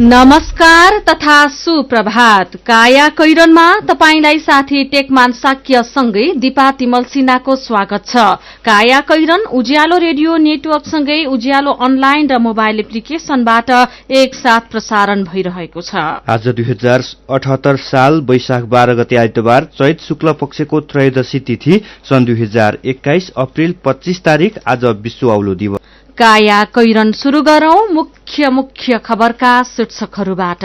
नमस्कार तथा सुप्रभात। काया कैरनमा तपाईंलाई साथी टेकमान साक्य सँगै दिपा तिमल सिन्हाको स्वागत छ। काया कैरन उज्यालो रेडियो नेटवर्क सँगै उज्यालो अनलाइन र मोबाइल एप्लिकेशनबाट एकसाथ प्रसारण भइरहेको छ। आज 2078 साल वैशाख 12 गते आइतबार चैत शुक्ल पक्षको त्रयोदशी तिथि सन् 2021 अप्रिल 25 तारिक आज विश्व औलो दिवस। काया कैरन शुरू गरौं मुख्य खबरका शीर्षकहरूबाट।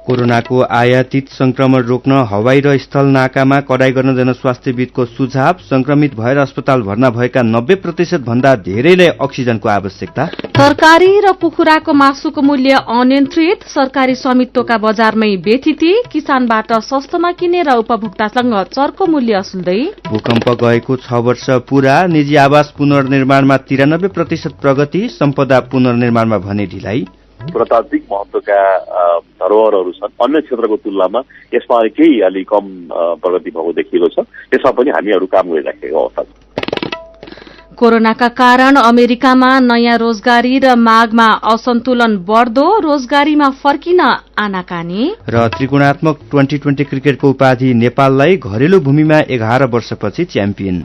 कोरोनाको आयातित संक्रमण रोक्न हवाई र स्थल नाकामा कडाई गर्न जनस्वास्थ्यविदको सुझाव। संक्रमित भएर अस्पताल भर्ना भएका 90% भन्दा धेरैलाई अक्सिजनको आवश्यकता। तरकारी र कुखुराको मासुको मूल्य अनियन्त्रित, सरकारी स्वामित्वका बजारमै बेथिती, किसानबाट सस्तोमा किने र उपभोक्तासँग चर्को मूल्य असुल्दै। भूकम्प गएको 6 वर्ष पूरा, निजी आवास पुनर्निर्माणमा 93% प्रगति, सम्पदा पुनर्निर्माणमा भने ढिलाइ। पुरातात्विक महत्वका धरोहरहरू छन्, अन्य क्षेत्रको तुलनामा यसमा केही अलि कम प्रगति भएको देखिएको छ। यसमा पनि हामीहरू काम गरिराखेको अवस्था छ। कोरोनाका कारण अमेरिकामा नयाँ रोजगारी र मागमा असन्तुलन बढ्दो, रोजगारीमा फर्किन आनाकानी। र त्रिकोणात्मक 2020 क्रिकेटको उपाधि नेपाललाई, घरेलु भूमिमा 11 वर्षपछि च्याम्पियन।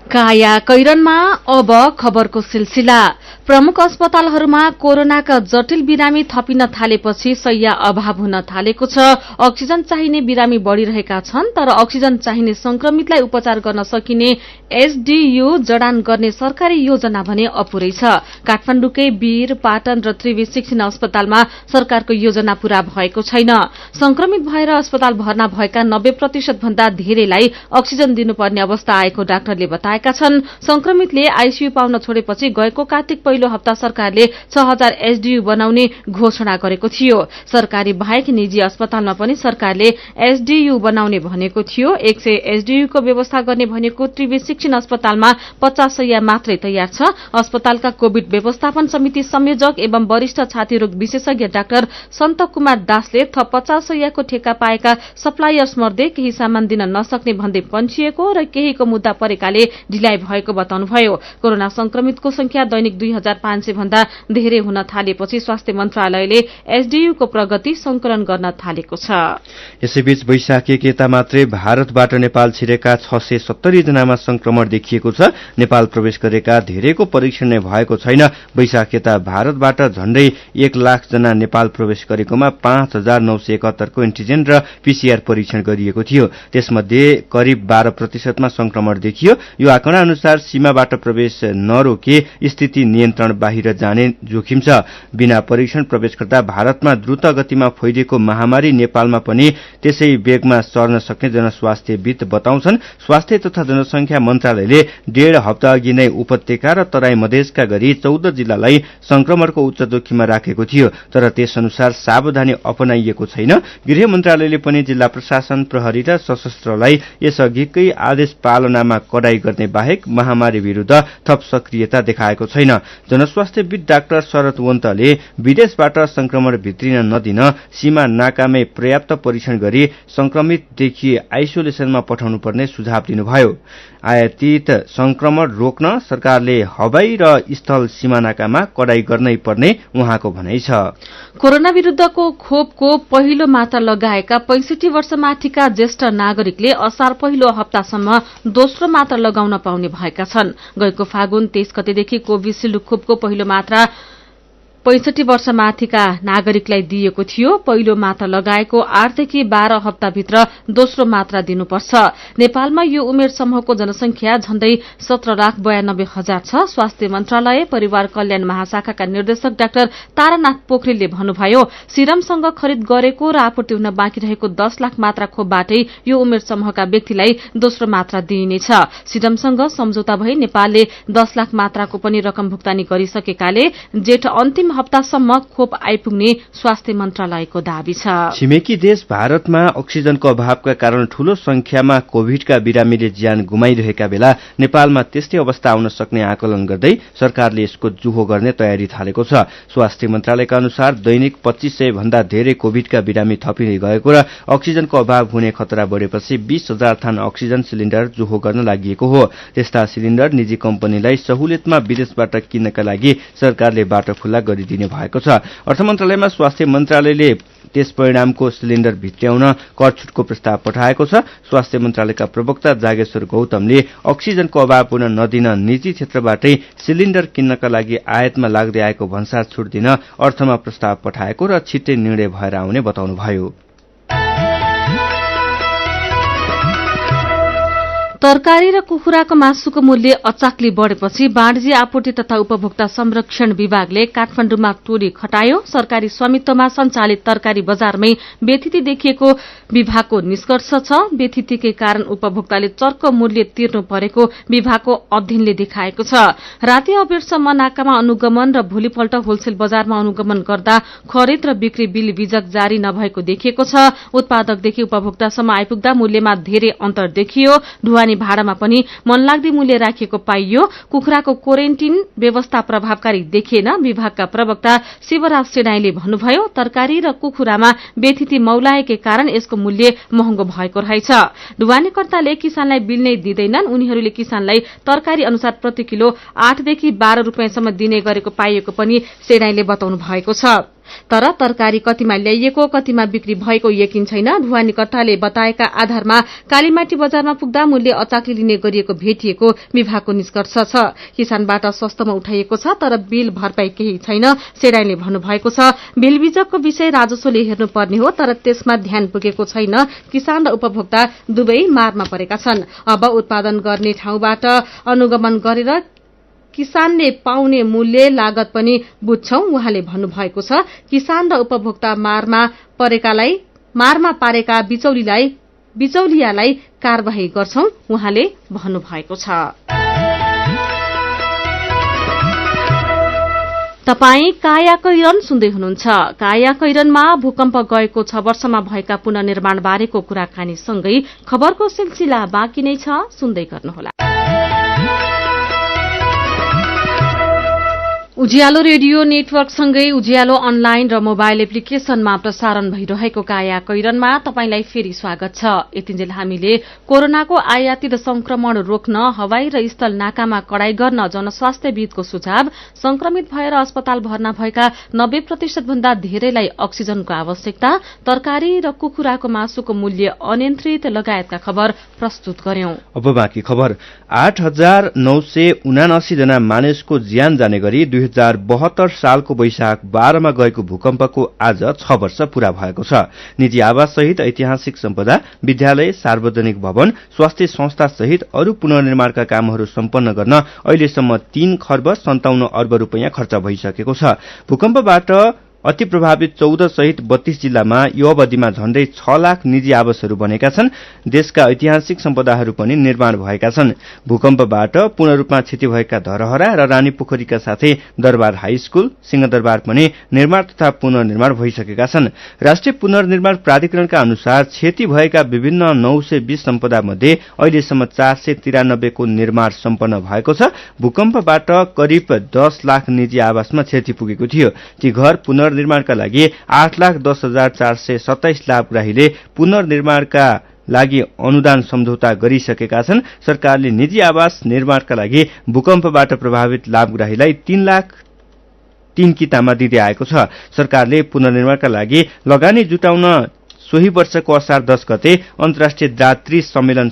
काया कैरनमा अब खबरको सिलसिला। प्रमुख अस्पतालहरूमा कोरोनाका जटिल बिरामी थपिन थालेपछि शैय्या अभाव हुन थालेको छ। अक्सिजन चाहिने बिरामी बढ़िरहेका छन्, तर अक्सिजन चाहिने संक्रमितलाई उपचार गर्न सकिने एसडीयू जडान गर्ने सरकारी योजना भने अपुरै छ। काठमाडौँकै वीर, पाटन र त्रिवी शिक्षण अस्पतालमा सरकारको योजना पूरा भएको छैन। संक्रमित भएर अस्पताल भर्ना भएका 90% भन्दा धेरैलाई अक्सिजन दिनुपर्ने अवस्था आएको डाक्टरले बताएका छन्। संक्रमितले आईसीयू पाउन छोडेपछि गएको कार्तिक पहिलो हप्ता सरकारले 6000 एसडीयू बनाउने घोषणा गरेको थियो। सरकारी बाहेक निजी अस्पतालमा पनि सरकारले एसडीयू बनाउने भनेको थियो। 100 एसडीयू को व्यवस्था गर्ने भनेको त्रिवी शिक्षण अस्पतालमा 50 शैय्या मात्रै तयार छ। अस्पतालका कोविड व्यवस्थापन समिति संयोजक एवं वरिष्ठ छातीरोग विशेषज्ञ डाक्टर सन्त कुमार दासले थप 50 शैय्याको ठेक्का पाएका सप्लायर्स मध्ये केही सामान दिन नसक्ने भन्दै पन्छिएको र केहीको मुद्दा परेकाले ढिलाइ भएको बताउनुभयो। कोरोना संक्रमितको संख्या दैनिक 2500 भन्दा धेरै हुन थालेपछि स्वास्थ्य मन्त्रालयले एसडीयूको प्रगति संकलन गर्न थालेको छ। यसैबीच वैशाख 1 गते मात्रै भारतबाट नेपाल छिरेका 670 जनामा संक्रमण देखिएको छ। नेपाल प्रवेश गरेका धेरैको परीक्षण नै भएको छैन। वैशाख यता भारतबाट झण्डै 1 लाख जना नेपाल प्रवेश गरेकोमा 5971 को एन्टिजेन र पीसीआर परीक्षण गरिएको थियो। त्यसमध्ये करिब 12% मा संक्रमण देखियो। यो आँकडा अनुसार सीमाबाट प्रवेश नरोके स्थिति नियन्त्रण बाहिर जाने जोखिम छ। बिना परीक्षण प्रवेश गर्दा भारतमा द्रुत गतिमा फैलिएको महामारी नेपालमा पनि त्यसै वेगमा सर्न सक्ने जनस्वास्थ्यविद बताउँछन्। स्वास्थ्य तथा जनसंख्या मन्त्रालयले 1.5 हप्ता अघि नै उपत्यका र तराई मधेसका गरी 14 जिल्लालाई संक्रमणको उच्च जोखिममा राखेको थियो, तर त्यसअनुसार सावधानी अपनाइएको छैन। गृह मन्त्रालयले पनि जिल्ला प्रशासन, प्रहरी र सशस्त्रलाई यसअघिकै आदेश पालनामा कडाई गर्ने बाहेक महामारी विरूद्ध थप सक्रियता देखाएको छैन। जनस्वास्थ्यविद डाक्टर शरद वन्तले विदेशबाट संक्रमण भित्रिन नदिन सीमा नाकामै पर्याप्त परीक्षण गरी संक्रमितदेखि आइसोलेसनमा पठाउनुपर्ने सुझाव दिनुभयो। आयातित संक्रमण रोक्न सरकारले हवाई र स्थल सीमा नाकामा कडाई गर्नै पर्ने उहाँको भनाइ छ। कोरोना विरूद्धको खोपको पहिलो मात्रा लगाएका 65 वर्ष माथिका ज्येष्ठ नागरिकले असार पहिलो हप्तासम्म दोस्रो मात्रा लगाउन पाउने भएका छन्। गएको फागुन 23 गतेदेखि कोभिसिल्ड खोपको पहिलो मात्रा 65 वर्ष माथिका नागरिकलाई दिएको थियो। पहिलो मात्रा लगाएको 8 देखि 12 हप्ताभित्र दोस्रो मात्रा दिनुपर्छ। नेपालमा यो उमेर समूहको जनसंख्या झण्डै 17,92,000 छ। स्वास्थ्य मन्त्रालय परिवार कल्याण महाशाखाका निर्देशक डाक्टर तारानाथ पोखरेलले भन्नुभयो, सिरमसँग खरिद गरेको र आपूर्ति हुन बाँकी रहेको 10 लाख मात्रा खोपबाटै यो उमेर समूहका व्यक्तिलाई दोस्रो मात्रा दिइनेछ। सिरमसँग सम्झौता भई नेपालले 10 लाख मात्राको पनि रकम भुक्तानी गरिसकेकाले जेठ अन्तिम हप्तासम्म खोप आइपुग्ने स्वास्थ्य मन्त्रालयको दावी छ। छिमेकी देश भारतमा अक्सिजनको अभावका कारण ठूलो संख्यामा कोभिडका बिरामीले ज्यान गुमाइरहेका बेला नेपालमा त्यस्तै अवस्था आउन सक्ने आकलन गर्दै सरकारले यसको जुहो गर्ने तयारी थालेको छ। स्वास्थ्य मन्त्रालयका अनुसार दैनिक 2500 भन्दा धेरै कोभिडका बिरामी थपिँदै गएको र अक्सिजनको अभाव हुने खतरा बढेपछि 20,000 थान अक्सिजन सिलिण्डर जुहो गर्न लागि हो। त्यस्ता सिलिण्डर निजी कम्पनीलाई सहुलियतमा विदेशबाट किन्नका लागि सरकारले बाटो खुल्ला गरिदिने भएको छ। अर्थ मन्त्रालयमा स्वास्थ्य मन्त्रालयले त्यस परिणामको सिलिण्डर भित्र्याउन कर छुटको प्रस्ताव पठाएको छ। स्वास्थ्य मन्त्रालयका प्रवक्ता जागेश्वर गौतमले अक्सिजनको अभाव हुन नदिन निजी क्षेत्रबाटै सिलिण्डर किन्नका लागि आयातमा लाग्दै आएको भन्सार छुट दिन अर्थमा प्रस्ताव पठाएको र छिट्टै निर्णय भएर आउने बताउनुभयो। तरकारी र कुखुराको मासुको मूल्य अचाकली बढेपछि वाणिज्य आपूर्ति तथा उपभोक्ता संरक्षण विभागले काठमाडौँमा टोली खटायो। सरकारी स्वामित्वमा सञ्चालित तरकारी बजारमै बेथिति देखिएको विभागको निष्कर्ष छ। बेथितिकै कारण उपभोक्ताले चर्को मूल्य तिर्नु परेको विभागको अध्ययनले देखाएको छ। राति अबेरसम्म नाकामा अनुगमन र भोलिपल्ट होलसेल बजारमा अनुगमन गर्दा खरिद र बिक्री बिल बिजक जारी नभएको देखिएको छ। उत्पादकदेखि उपभोक्तासम्म आइपुग्दा मूल्यमा धेरै अन्तर देखियो। भाडामा पनि मनलाग्दी मूल्य राखिएको पाइयो। कुखुराको क्वारेन्टिन व्यवस्था प्रभावकारी देखिएन। विभागका प्रवक्ता शिवराज सेनाईले भन्नुभयो, तरकारी र कुखुरामा बेथिति मौलाएकै कारण यसको मूल्य महँगो भएको रहेछ। ढुवानीकर्ताले किसानलाई बिल नै दिँदैनन्। उनीहरूले किसानलाई तरकारी अनुसार प्रति किलो 8 देखि 12 रुपियाँसम्म दिने गरेको पाइएको पनि सेनाईले बताउनु भएको छ। तर तरकारी कतिमा ल्याइएको कतिमा बिक्री भएको यकिन छैन। ढुवानीकर्ताले बताएका आधारमा कालीमाटी बजारमा पुग्दा मूल्य अचाकली लिने गरिएको भेटिएको विभागको निष्कर्ष छ। किसानबाट सस्तोमा उठाइएको छ तर बिल भरपाई केही छैन। सेनाईले भन्नुभएको छ, बिल बिजकको विषय राजस्वले हेर्नुपर्ने हो तर त्यसमा ध्यान पुगेको छैन। किसान र उपभोक्ता दुवै मारमा परेका छन्। अब उत्पादन गर्ने ठाउँबाट अनुगमन गरेर किसानले पाउने मूल्य लागत पनि बुझ्छौं। उहाँले भन्नुभएको छ, किसान र उपभोक्ता मारमा पारेका बिचौलियालाई कार्यवाही गर्छौं। उहाँले भन्नुभएको छ। तपाई काया कैरन सुन्दै हुनुहुन्छ। काया कैरनमा भूकम्प गएको 6 वर्षमा भएका पुनर्निर्माण बारेको कुराकानीसँगै खबरको सिलसिला बाँकी नै छ, सुन्दै गर्नुहोला। उज्यालो रेडियो नेटवर्कसँगै उज्यालो अनलाइन र मोबाइल एप्लिकेशनमा प्रसारण भइरहेको काया कैरनमा तपाईंलाई फेरि स्वागत छ। यतिन्जेल हामीले कोरोनाको आयातित संक्रमण रोक्न हवाई र स्थल नाकामा कडाई गर्न जनस्वास्थ्यविदको सुझाव, संक्रमित भएर अस्पताल भर्ना भएका 90% भन्दा धेरैलाई अक्सिजनको आवश्यकता, तरकारी र कुखुराको मासुको मूल्य अनियन्त्रित लगायतका खबर प्रस्तुत गर्यौं। अब बाँकी खबर। 8,979 जना मानिसको ज्यान जाने गरी 2072 सालको वैशाख 12 मा गएको भूकम्पको आज 6 वर्ष पूरा भएको छ। निजी आवास सहित ऐतिहासिक सम्पदा, विद्यालय, सार्वजनिक भवन, स्वास्थ्य संस्था सहित अरू पुनर्निर्माणका कामहरू सम्पन्न गर्न अहिलेसम्म 3 खर्ब 57 अर्ब रुपैयाँ खर्च भइसकेको छ। भूकम्पबाट अति प्रभावित 14 सहित 32 जिल्लामा यो अवधिमा झण्डै 6 लाख निजी आवासहरू बनेका छन्। देशका ऐतिहासिक सम्पदाहरू पनि निर्माण भएका छन्। भूकम्पबाट पूर्ण रूपमा क्षति भएका धरहरा र रानी पोखरीका साथै दरबार हाई स्कूल, सिंहदरबार पनि निर्माण तथा पुनर्निर्माण भइसकेका छन्। राष्ट्रिय पुनर्निर्माण प्राधिकरणका अनुसार क्षति भएका विभिन्न 920 सम्पदा मध्ये अहिलेसम्म 493 को निर्माण सम्पन्न भएको छ। भूकम्पबाट करिब 10 लाख निजी आवासमा क्षति पुगेको थियो। ती घर पुनर्निर्माणका लागि 8,10,427 लाभग्राहीले पुनर्निर्माणका लागि अनुदान सम्झौता गरिसकेका छन्। सरकारले निजी आवास निर्माणका लागि भूकम्पबाट प्रभावित लाभग्राहीलाई 3 लाख 3 कितामा दिँदै आएको छ। सरकारले पुनर्निर्माणका लागि लगानी जुटाउन सोही वर्षको असार 10 गते अन्तर्राष्ट्रिय दात्री सम्मेलन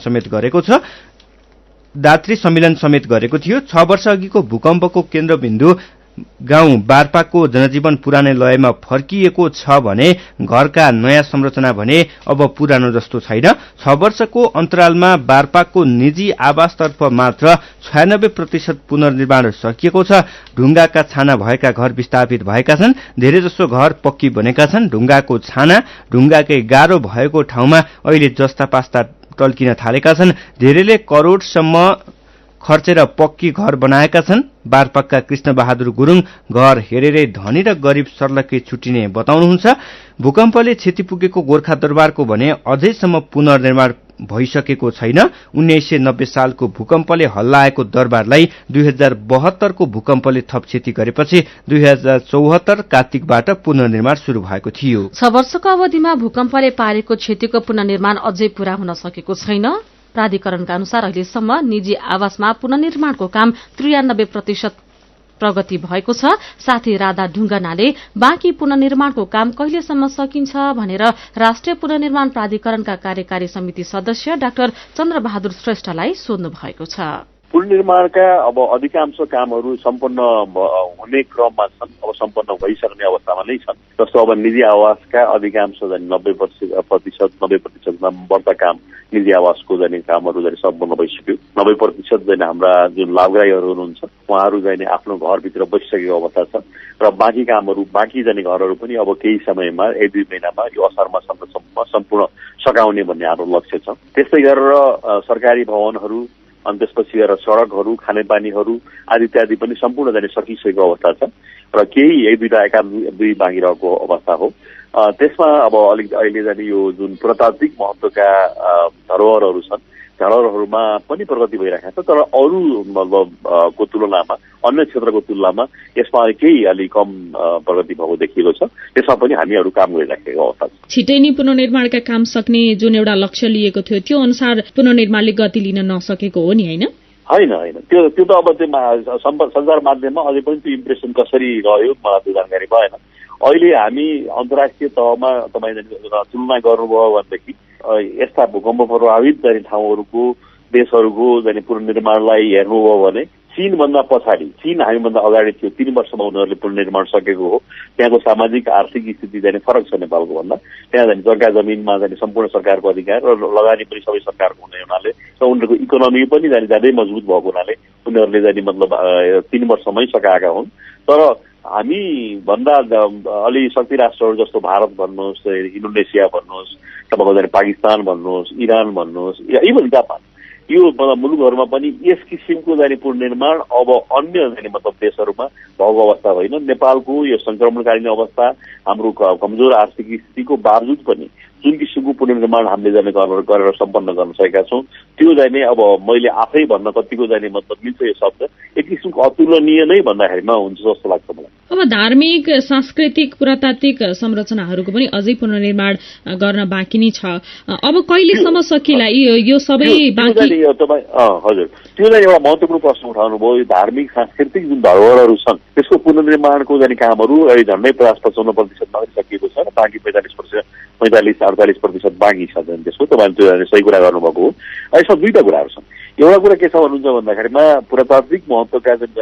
समेत गरेको थियो। 6 वर्ष अघिको भूकम्पको केन्द्रबिन्दु गाउँ बारपाको जनजीवन पुरानै लयमा फर्किएको छ भने घरका नयाँ संरचना भने अब पुरानो जस्तो छैन। 6 वर्षको अन्तरालमा बारपाको निजी आवासतर्फ मात्र 96% पुनर्निर्माण सकिएको छ। ढुङ्गाका छाना भएका घर विस्थापित भएका छन्। धेरैजसो घर पक्की बनेका छन्। ढुङ्गाको छाना, ढुङ्गाकै गाह्रो भएको ठाउँमा अहिले जस्ता पास्ता टल्किन थालेका छन्। धेरैले करोडसम्म खर्चेर पक्की घर बनाएका छन्। बारपाकका कृष्ण बहादुर गुरुङ घर हेरेरै धनी र गरीब सर्लकै छुटिने बताउनुहुन्छ। भूकम्पले क्षति पुगेको गोर्खा दरबारको भने अझैसम्म पुनर्निर्माण भइसकेको छैन। 1990 सालको भूकम्पले हल्लाएको दरबारलाई 2072 को भूकम्पले थप क्षति गरेपछि 2074 कार्तिकबाट पुनर्निर्माण शुरू भएको थियो। 6 वर्षको अवधिमा भूकम्पले पारेको क्षतिको पुनर्निर्माण अझै पूरा हुन सकेको छैन। प्राधिकरणका अनुसार अहिलेसम्म निजी आवासमा पुनर्निर्माणको काम 93% प्रगति भएको छ। साथै राधा ढुङ्गानाले बाँकी पुनर्निर्माणको काम कहिलेसम्म सकिन्छ भनेर राष्ट्रिय पुनर्निर्माण प्राधिकरणका कार्यकारी समिति सदस्य डाक्टर चन्द्रबहादुर श्रेष्ठलाई सोध्नु भएको छ। पुनर्निर्माणका अब अधिकांश कामहरू सम्पन्न हुने क्रममा छन्, अब सम्पन्न भइसक्ने अवस्थामा नै छन्। जस्तो अब निजी आवासका अधिकांश 90% बढ्ता काम निजी आवासको कामहरू सम्पन्न भइसक्यो। 90% हाम्रा जुन लाभग्राहीहरू हुनुहुन्छ उहाँहरू आफ्नो घरभित्र बसिसकेको अवस्था छ र बाँकी कामहरू बाँकी घरहरू पनि अब केही समयमा 1-2 महिनामा यो असार माससम्म सम्पूर्ण सकाउने भन्ने हाम्रो लक्ष्य छ। त्यस्तै गरेर सरकारी भवनहरू अनि त्यसपछि गएर सड़कहरू, खानेपानीहरू आदि इत्यादि पनि सम्पूर्ण सकिसकेको अवस्था छ र केही 1-2 बाँकी रहेको अवस्था हो। त्यसमा अब अलिक अहिले यो जुन पुरातात्विक महत्त्वका धरोहरहरू छन् धरोहरहरूमा पनि प्रगति भइरहेको छ, तर अरू को तुलनामा अन्य क्षेत्रको तुलनामा यसमा केही अलि कम प्रगति भएको देखिएको छ। त्यसमा पनि हामीहरू काम गरिराखेको अवस्था छ। छिटै नै पुनर्निर्माणका काम सक्ने जुन एउटा लक्ष्य लिएको थियो त्यो अनुसार पुनर्निर्माणले गति लिन नसकेको हो नि, होइन? होइन, त्यो त अब त्यो सञ्चार माध्यममा अझै पनि त्यो इम्प्रेसन कसरी रह्यो मलाई त्यो जानकारी भएन। अहिले हामी अन्तर्राष्ट्रिय तहमा तपाईले तुलना गर्नुभयो भनेदेखि यस्ता भूकम्प प्रभावित ठाउँहरूको देशहरूको पुनर्निर्माणलाई हेर्नुभयो भने चीनभन्दा पछाडि, चीन हामीभन्दा अगाडि थियो, 3 वर्षमा उनीहरूले पुनर्निर्माण सकेको हो। त्यहाँको सामाजिक आर्थिक स्थिति फरक छ नेपालको भन्दा। त्यहाँ जग्गा जमिनमा सम्पूर्ण सरकारको अधिकार र लगानी पनि सबै सरकारको हुने हुनाले र उनीहरूको इकोनोमी पनि ज्यादै मजबुत भएको हुनाले उनीहरूले 3 वर्षमै सकाएका हुन्। तर हामी भन्दा अलि शक्ति राष्ट्रहरू जस्तो भारत भन्नुहोस्, इन्डोनेसिया भन्नुहोस्, तपाईँको पाकिस्तान भन्नुहोस्, इरान भन्नुहोस्, इभन जापान, यो मुलुकहरूमा पनि यस किसिमको पुनर्निर्माण अब अन्य देशहरूमा भएको अवस्था होइन। नेपालको यो संक्रमणकालीन अवस्था, हाम्रो कमजोर आर्थिक स्थितिको बावजुद पनि जुन किसिमको पुनर्निर्माण हामीले गरेर सम्पन्न गर्न सकेका छौँ त्यो अब मैले आफै भन्न कतिको मिल्छ यो शब्द, एक किसिमको अतुलनीय नै भन्दाखेरिमा हुन्छ जस्तो लाग्छ मलाई। अब धार्मिक, सांस्कृतिक, पुरातात्विक संरचनाहरूको पनि अझै पुनर्निर्माण गर्न बाँकी नै छ। अब कहिलेसम्म सकिएला यो सबै बाँकी? हजुर, त्यो एउटा महत्त्वपूर्ण प्रश्न उठाउनु भयो। धार्मिक सांस्कृतिक जुन धरोहरहरू छन् त्यसको पुनर्निर्माणको कामहरू अहिले झन्डै 50-55% सकिएको छ र बाँकी 45-48% बाँकी छ। त्यसको तपाईँले त्यो सही कुरा गर्नुभएको हो। यसमा 2टा कुराहरू छन्। एउटा कुरा के छ भन्नुहुन्छ भन्दाखेरिमा पुरातात्विक महत्त्वका जुन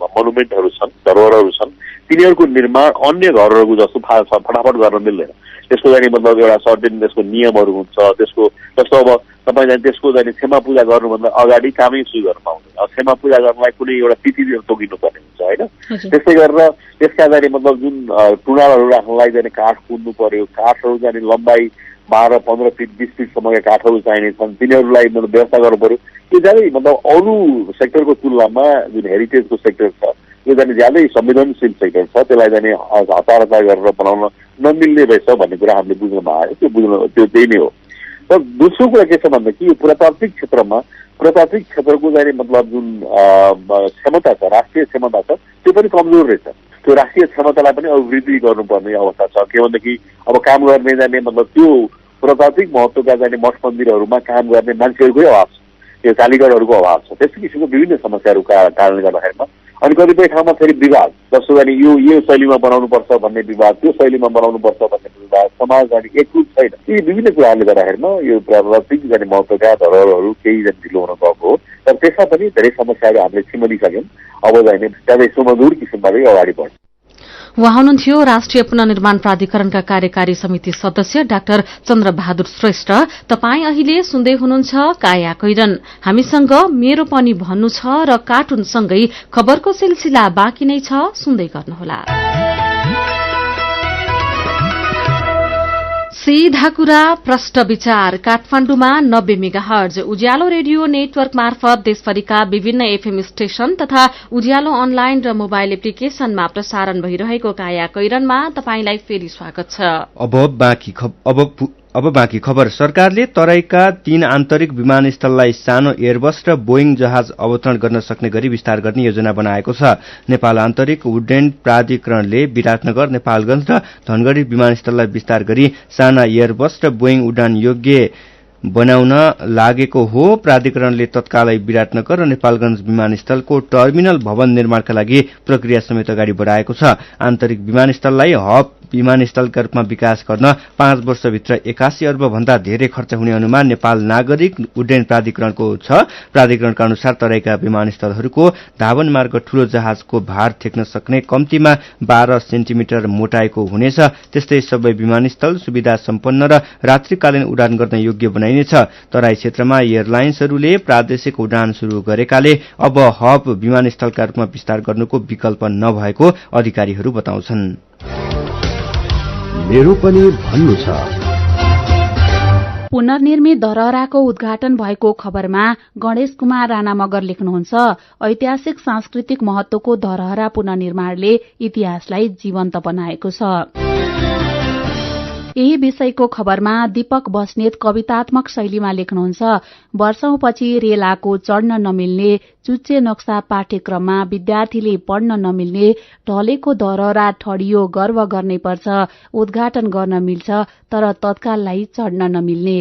मोनुमेन्टहरू छन्, धरोहरहरू छन्, तिनीहरूको निर्माण अन्य घरहरूको जस्तो फटाफट गर्न मिल्दैन। त्यसको एउटा सर्टेन त्यसको नियमहरू हुन्छ। त्यसको जस्तो अब तपाईँ त्यसको क्षमा पूजा गर्नुभन्दा अगाडि कामै सुरु गर्न पाउँदैन। क्षमा पूजा गर्नलाई कुनै एउटा तिथि तोकिनु पर्ने हुन्छ, होइन? त्यस्तै गरेर त्यसका जुन टुँडालहरू राख्नलाई काठ कुद्नु पर्यो। काठहरू लम्बाइ 12-15 फिट 20 फिटसम्मका काठहरू चाहिने छन्, तिनीहरूलाई व्यवस्था गर्नु पर्यो। यो ज्यादै अरू सेक्टरको तुलनामा जुन हेरिटेजको सेक्टर छ यो ज्यादै संवेदनशील सेक्टर छ। त्यसलाई हतार गरेर बनाउन नमिल्ने रहेछ भन्ने कुरा हामीले बुझ्नमा आयो। त्यो त्यही नै हो। र दोस्रो कुरा के छ भन्दाखेरि यो पुरातात्विक क्षेत्रको जुन क्षमता छ, राष्ट्रिय क्षमता छ, त्यो पनि कमजोर रहेछ। त्यो राष्ट्रिय क्षमतालाई पनि अभिवृद्धि गर्नुपर्ने अवस्था छ। के भनेदेखि अब काम गर्ने त्यो पुरातात्विक महत्त्वका मठ मन्दिरहरूमा काम गर्ने मान्छेहरूकै अभाव छ, त्यो कालीगढहरूको अभाव छ। त्यस्तो किसिमको विभिन्न समस्याहरूका कारणले गर्दाखेरिमा अनि कतिपय ठाउँमा फेरि विवाद, जस्तो यो शैलीमा बनाउनुपर्छ भन्ने विवाद, त्यो शैलीमा बनाउनुपर्छ भन्ने विवाद, समाज एकरूप छैन। यी विभिन्न कुराहरूले गर्दाखेरिमा यो पुरातात्विक महत्त्वका धरोहरहरू केही ढिलो हुन गएको हो। तर त्यसमा पनि धेरै समस्याहरू हामीले छिमलिसक्यौँ। अब ज्यादै सुमधुर किसिमबाटै अगाडि बढ्छ। उहाँ हुनुहुन्थ्यो राष्ट्रिय पुनर्निर्माण प्राधिकरणका कार्यकारी समिति सदस्य डाक्टर चन्द्रबहादुर श्रेष्ठ। तपाईँ अहिले सुन्दै हुनुहुन्छ काया कैरन। हामीसँग मेरो पनि भन्नु छ र कार्टुनसँगै खबरको सिलसिला बाँकी नै छ, सुन्दै गर्नुहोला। सीधा कुरा प्रष्ट विचार काठमाडौँमा 90 मेगाहर्ज उज्यालो रेडियो नेटवर्क मार्फत देशभरिका विभिन्न एफएम स्टेशन तथा उज्यालो अनलाइन र मोबाइल एप्लिकेशनमा प्रसारण भइरहेको काया कैरनमा तपाईंलाई फेरि स्वागत छ। अब बाँकी खबर। सरकारले तराईका 3 आन्तरिक विमानस्थललाई सानो एयरबस र बोइङ जहाज अवतरण गर्न सक्ने गरी विस्तार गर्ने योजना बनाएको छ। नेपाल आन्तरिक उड्डयन प्राधिकरणले विराटनगर, नेपालगञ्ज र धनगढ़ी विमानस्थललाई विस्तार गरी साना एयरबस र बोइङ उडान योग्य बनाउन लागेको हो। प्राधिकरणले तत्कालै विराटनगर र नेपालगञ्ज विमानस्थलको टर्मिनल भवन निर्माणका लागि प्रक्रिया समेत अगाडि बढाएको छ। आन्तरिक विमानस्थललाई हब विमानस्थलका रूपमा विकास गर्न 5 वर्षभित्र 81 अर्ब भन्दा धेरै खर्च हुने अनुमान नेपाल नागरिक उड्डयन प्राधिकरणको छ। प्राधिकरणका अनुसार तराईका विमानस्थलहरूको धावन मार्ग ठूलो जहाजको भार ठेक्न सक्ने कम्तीमा 12 सेन्टिमिटर मोटाइको हुनेछ। त्यस्तै सबै विमानस्थल सुविधा सम्पन्न र रात्रिकालीन उडान गर्न योग्य बनाइनेछ। तराई क्षेत्रमा एयरलाइन्सहरूले प्रादेशिक उडान शुरू गरेकाले अब हब विमानस्थलका रूपमा विस्तार गर्नुको विकल्प नभएको अधिकारीहरू बताउँछन्। मेरो पनि भन्नु छ। पुनर्निर्मित धरहराको उद्घाटन भएको खबरमा गणेश कुमार राणा मगर लेख्नुहुन्छ, ऐतिहासिक सांस्कृतिक महत्वको धरहरा पुनर्निर्माणले इतिहासलाई जीवन्त बनाएको छ। यही विषयको खबरमा दीपक बस्नेत कवितात्मक शैलीमा लेख्नुहुन्छ, वर्षौंपछि रेल आएको चढ्न नमिल्ने चुच्चे नक्सा पाठ्यक्रममा विद्यार्थीले पढ्न नमिल्ने ढलेको धरहरा ठडियो गर्व गर्नै पर्छ, उद्घाटन गर्न मिल्छ तर तत्काललाई चढ्न नमिल्ने।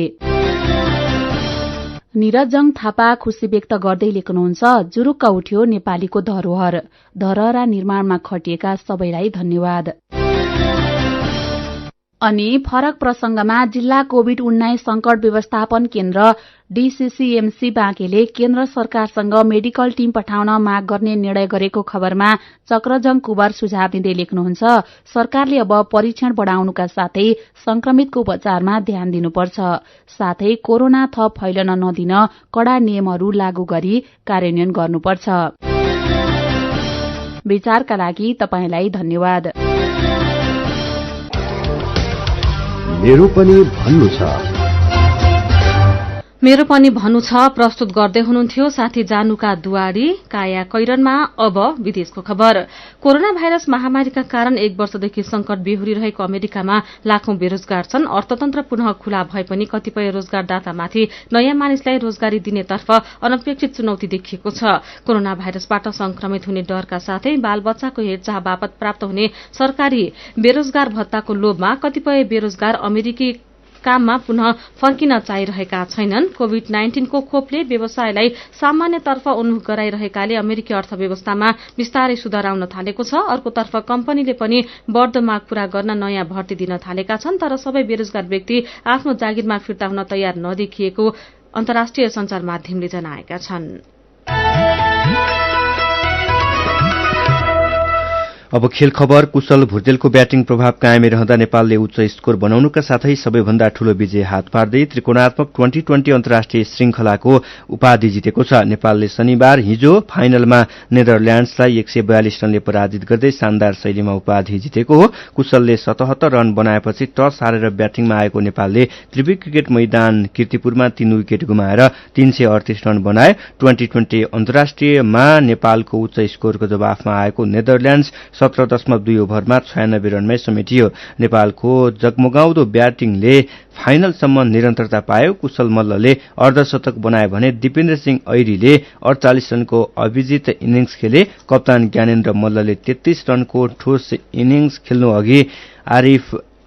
निरजङ थापा खुशी व्यक्त गर्दै लेख्नुहुन्छ, जुरुक्क उठ्यो नेपालीको धरोहर, धरहरा निर्माणमा खटिएका सबैलाई धन्यवाद। अनि फरक प्रसंगमा जिल्ला कोभिड-19 संकट व्यवस्थापन केन्द्र डीसीसीएमसी बाँकेले केन्द्र सरकारसँग मेडिकल टीम पठाउन माग गर्ने निर्णय गरेको खबरमा चक्रजङ कुवर सुझाव दिँदै लेख्नुहुन्छ, सरकारले अब परीक्षण बढ़ाउनुका साथै संक्रमितको उपचारमा ध्यान दिनुपर्छ, साथै कोरोना थप फैलन नदिन कड़ा नियमहरू लागू गरी कार्यान्वयन गर्नुपर्छ। विचारका लागि तपाईलाई धन्यवाद। मेरो पनि भन्नु छ। मेरो पनि भन्नु छ प्रस्तुत गर्दै हुनुहुन्थ्यो साथी जानुका दुवारी। काया कैरनमा अब विदेशको खबर। कोरोना भाइरस महामारीका कारण 1 वर्षदेखि संकट बेहोरिरहेको अमेरिकामा लाखौं बेरोजगार छन्। अर्थतन्त्र पुनः खुला भए पनि कतिपय रोजगारदातामाथि नयाँ मानिसलाई रोजगारी दिनेतर्फ अनपेक्षित चुनौती देखिएको छ। कोरोना भाइरसबाट संक्रमित हुने डरका साथै बालबच्चाको हेरचाह बापत प्राप्त हुने सरकारी बेरोजगार भत्ताको लोभमा कतिपय बेरोजगार अमेरिकी काममा पुनः फर्किन चाहिरहेका छैनन्। कोभिड-19 को खोपले व्यवसायलाई सामान्यतर्फ उन्मुख गराइरहेकाले अमेरिकी अर्थव्यवस्थामा बिस्तारै सुधार आउन थालेको छ। अर्कोतर्फ कम्पनीले पनि बढ्दो माग पूरा गर्न नयाँ भर्ती दिन थालेका छन्, तर सबै बेरोजगार व्यक्ति आफ्नो जागिरमा फिर्ता हुन तयार नदेखिएको अन्तर्राष्ट्रिय सञ्चार माध्यमले जनाएका छन्। अब खेल खबर। कुशल भुर्जेलको ब्याटिङ प्रभाव कायमै रहँदा नेपालले उच्च स्कोर बनाउनुका साथै सबैभन्दा ठूलो विजय हात पार्दै त्रिकोणात्मक 2020 अन्तर्राष्ट्रिय श्रृंखलाको उपाधि जितेको छ। नेपालले शनिबार हिजो फाइनलमा नेदरल्याण्ड्सलाई 142 रनले पराजित गर्दै शानदार शैलीमा उपाधि जितेको हो। कुशलले 77 रन बनाएपछि टस हारेर ब्याटिङमा आएको नेपालले त्रिवी क्रिकेट मैदान कीर्तिपुरमा 3 विकेट गुमाएर 338 रन बनाए। 2020 अन्तर्राष्ट्रियमा नेपालको उच्च स्कोरको जवाफमा आएको नेदरल्याण्ड्स 17.2 ओभरमा 96 रनमै समेटियो। नेपालको जगमगाउँदो ब्याटिङले फाइनलसम्म निरन्तरता पायो। कुशल मल्लले अर्धशतक बनाए भने दिपेन्द्र सिंह ऐरीले 48 रनको अभिजित इनिंग्स खेले। कप्तान ज्ञानेन्द्र मल्लले 33 रनको ठोस इनिंग्स खेल्नु अघि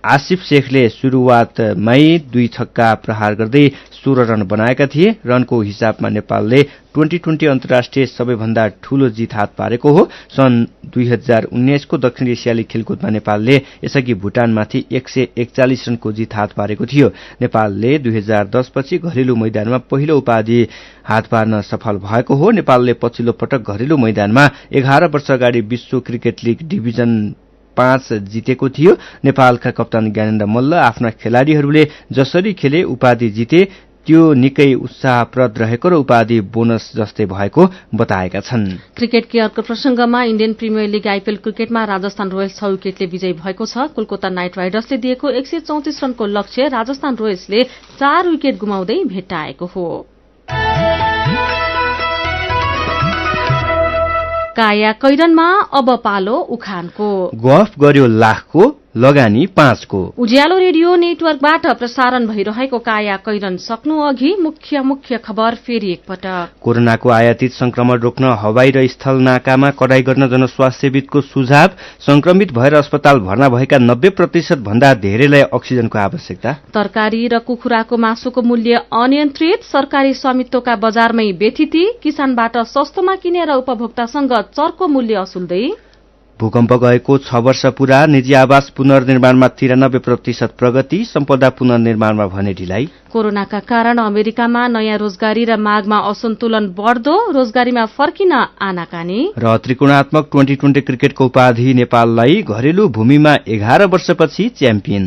आसिफ शेखले सुरुवातमै 2 छक्का प्रहार गर्दै 16 रन बनाएका थिए। रनको हिसाबमा नेपालले 2020 अन्तर्राष्ट्रिय सबैभन्दा ठूलो जित हात पारेको हो। सन् 2019 को दक्षिण एसियाली खेलकुदमा नेपालले यसअघि भुटानमाथि 141 रनको जित हात पारेको थियो। नेपालले 2010 पछि घरेलु मैदानमा पहिलो उपाधि हात पार्न सफल भएको हो। नेपालले पछिल्लो पटक घरेलु मैदानमा 11 वर्ष अगाडि विश्व क्रिकेट लीग डिभिजन 5 जितेको थियो। नेपालका कप्तान ज्ञानेन्द्र मल्ल आफ्ना खेलाड़ीहरूले जसरी खेले उपाधि जिते त्यो निकै उत्साहप्रद रहेको र उपाधि बोनस जस्तै भएको बताएका छन्। क्रिकेटकी अर्को प्रसंगमा इण्डियन प्रिमियर लीग आईपीएल क्रिकेटमा राजस्थान रोयल्स 6 विकेटले विजयी भएको छ। कोलकाता नाइट राइडर्सले दिएको 134 रनको लक्ष्य राजस्थान रोयल्सले 4 विकेट गुमाउँदै भेट्टाएको हो। काया कैरनमा अब पालो उखानको। गफ गर्यो लाखको लगानी 5 को। उज्यालो रेडियो नेटवर्कबाट प्रसारण भइरहेको काया कैरन सक्नु अघि मुख्य खबर फेरि एकपटक। कोरोनाको आयातित संक्रमण रोक्न हवाई र स्थल नाकामा कडाई गर्न जनस्वास्थ्यविदको सुझाव। संक्रमित भएर अस्पताल भर्ना भएका 90% भन्दा धेरैलाई अक्सिजनको आवश्यकता। तरकारी र कुखुराको मासुको मूल्य अनियन्त्रित, सरकारी स्वामित्वका बजारमै बेथिती, किसानबाट सस्तोमा किनेर उपभोक्तासँग चर्को मूल्य असुल्दै। भूकम्प गएको 6 वर्ष पूरा, निजी आवास पुनर्निर्माणमा 93% प्रगति, सम्पदा पुनर्निर्माणमा भने ढिलाइ। कोरोनाका कारण अमेरिकामा नयाँ रोजगारी र मागमा असन्तुलन बढ्दो, रोजगारीमा फर्किन आनाकानी। र त्रिकोणात्मक 2020 क्रिकेटको उपाधि नेपाललाई, घरेलु भूमिमा 11 वर्षपछि च्याम्पियन।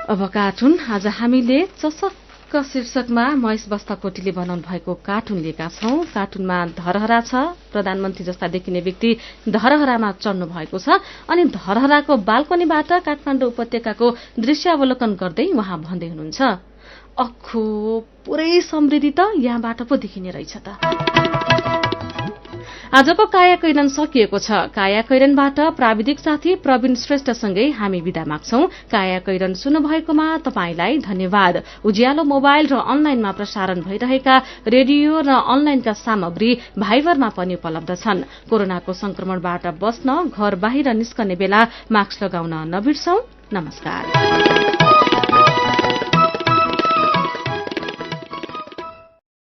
अब कार्टुन। आज हामीले चसक्क शीर्षकमा महेश बस्ताकोटीले बनाउनु भएको कार्टुन लिएका छौं। कार्टुनमा धरहरा छ, प्रधानमन्त्री जस्ता देखिने व्यक्ति धरहरामा चढ्नु भएको छ अनि धरहराको बाल्कनीबाट काठमाडौँ उपत्यकाको दृश्यावलोकन गर्दै उहाँ भन्दै हुनुहुन्छ, अखो पुरै समृद्धि त यहाँबाट पो देखिने रहेछ त। आजको काया कैरन सकिएको छ। काया कैरनबाट प्राविधिक साथी प्रवीण श्रेष्ठसँगै हामी बिदा माग्छौं। काया कैरन सुन्नुभएकोमा तपाईंलाई धन्यवाद। उज्यालो मोबाइल र अनलाइनमा प्रसारण भइरहेका रेडियो र अनलाइनका सामग्री भाइबरमा पनि उपलब्ध छन्। कोरोनाको संक्रमणबाट बस्न घर बाहिर निस्कने बेला मास्क लगाउन नबिर्सौं। नमस्कार।